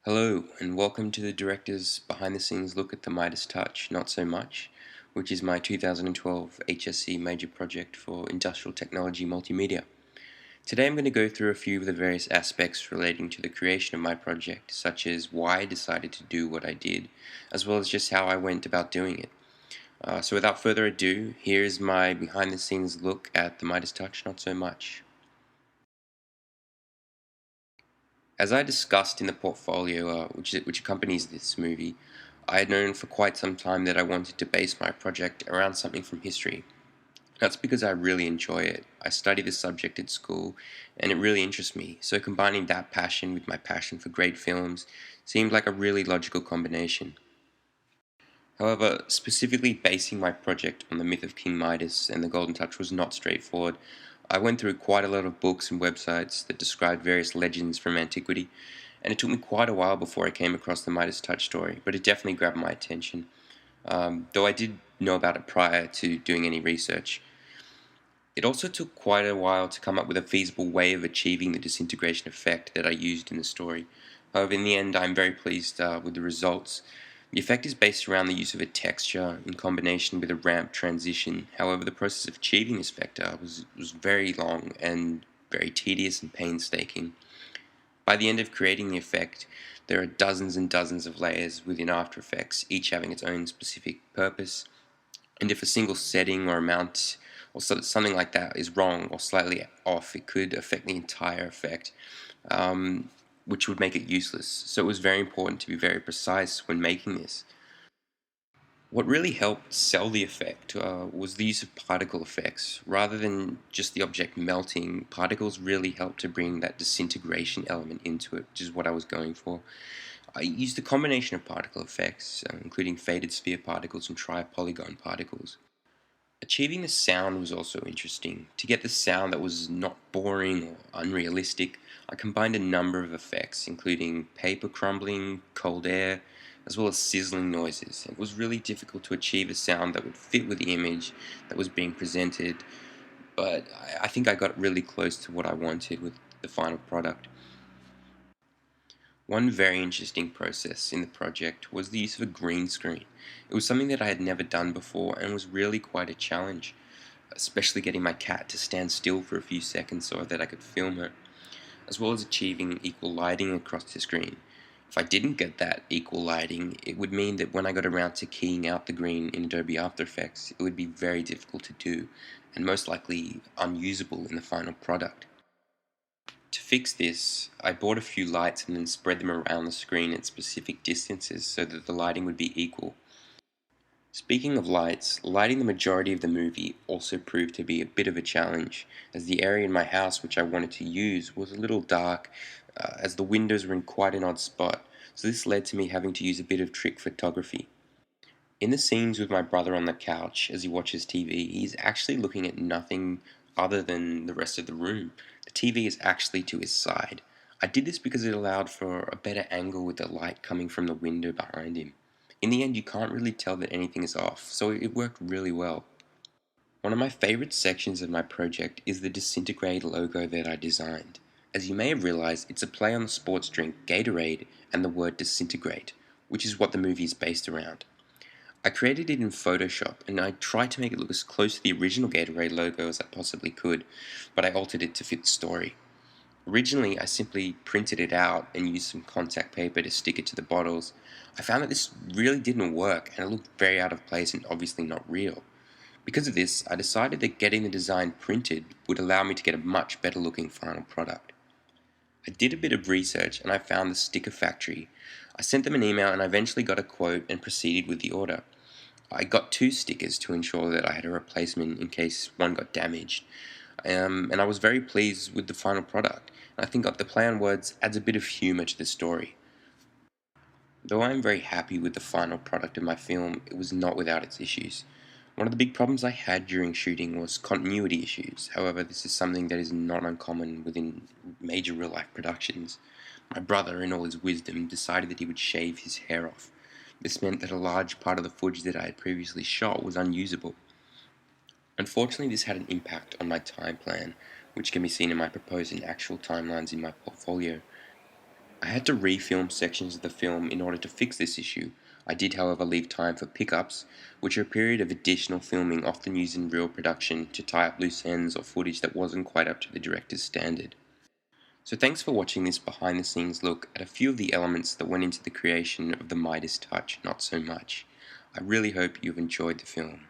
Hello, and welcome to the director's behind the scenes look at the Midas Touch, Not So Much, which is my 2012 HSC major project for Industrial Technology Multimedia. Today I'm going to go through a few of the various aspects relating to the creation of my project, such as why I decided to do what I did, as well as just how I went about doing it. So without further ado, here's my behind the scenes look at the Midas Touch, Not So Much. As I discussed in the portfolio which accompanies this movie, I had known for quite some time that I wanted to base my project around something from history. That's because I really enjoy it. I study this subject at school, and it really interests me, so combining that passion with my passion for great films seemed like a really logical combination. However, specifically basing my project on the myth of King Midas and the Golden Touch was not straightforward. I went through quite a lot of books and websites that described various legends from antiquity, and it took me quite a while before I came across the Midas Touch story, but it definitely grabbed my attention, though I did know about it prior to doing any research. It also took quite a while to come up with a feasible way of achieving the disintegration effect that I used in the story. However, in the end, I'm very pleased with the results. The effect is based around the use of a texture in combination with a ramp transition. However, the process of achieving this effect was very long and very tedious and painstaking. By the end of creating the effect, there are dozens and dozens of layers within After Effects, each having its own specific purpose, and if a single setting or amount or something like that is wrong or slightly off, it could affect the entire effect, um, which would make it useless. So it was very important to be very precise when making this. What really helped sell the effect was the use of particle effects. Rather than just the object melting, particles really helped to bring that disintegration element into it, which is what I was going for. I used a combination of particle effects, including faded sphere particles and tri-polygon particles. Achieving the sound was also interesting. To get the sound that was not boring or unrealistic, I combined a number of effects, including paper crumbling, cold air, as well as sizzling noises. It was really difficult to achieve a sound that would fit with the image that was being presented, but I think I got really close to what I wanted with the final product. One very interesting process in the project was the use of a green screen. It was something that I had never done before and was really quite a challenge, especially getting my cat to stand still for a few seconds so that I could film her, as well as achieving equal lighting across the screen. If I didn't get that equal lighting, it would mean that when I got around to keying out the green in Adobe After Effects, it would be very difficult to do, and most likely unusable in the final product. To fix this, I bought a few lights and then spread them around the screen at specific distances so that the lighting would be equal. Speaking of lights, lighting the majority of the movie also proved to be a bit of a challenge, as the area in my house which I wanted to use was a little dark, as the windows were in quite an odd spot, so this led to me having to use a bit of trick photography. In the scenes with my brother on the couch as he watches TV, he's actually looking at nothing other than the rest of the room. The TV is actually to his side. I did this because it allowed for a better angle with the light coming from the window behind him. In the end, you can't really tell that anything is off, so it worked really well. One of my favorite sections of my project is the Disintegrate logo that I designed. As you may have realized, it's a play on the sports drink Gatorade and the word disintegrate, which is what the movie is based around. I created it in Photoshop, and I tried to make it look as close to the original Gatorade logo as I possibly could, but I altered it to fit the story. Originally, I simply printed it out and used some contact paper to stick it to the bottles. I found that this really didn't work, and it looked very out of place and obviously not real. Because of this, I decided that getting the design printed would allow me to get a much better looking final product. I did a bit of research and I found the sticker factory. I sent them an email and I eventually got a quote and proceeded with the order. I got two stickers to ensure that I had a replacement in case one got damaged. And I was very pleased with the final product. I think the play on words adds a bit of humour to the story. Though I am very happy with the final product of my film, it was not without its issues. One of the big problems I had during shooting was continuity issues. However, this is something that is not uncommon within major real life productions. My brother, in all his wisdom, decided that he would shave his hair off. This meant that a large part of the footage that I had previously shot was unusable. Unfortunately, this had an impact on my time plan, which can be seen in my proposed and actual timelines in my portfolio. I had to refilm sections of the film in order to fix this issue. I did, however, leave time for pickups, which are a period of additional filming often used in real production to tie up loose ends or footage that wasn't quite up to the director's standard. So thanks for watching this behind the scenes look at a few of the elements that went into the creation of the Midas touch, not so much. I really hope you've enjoyed the film.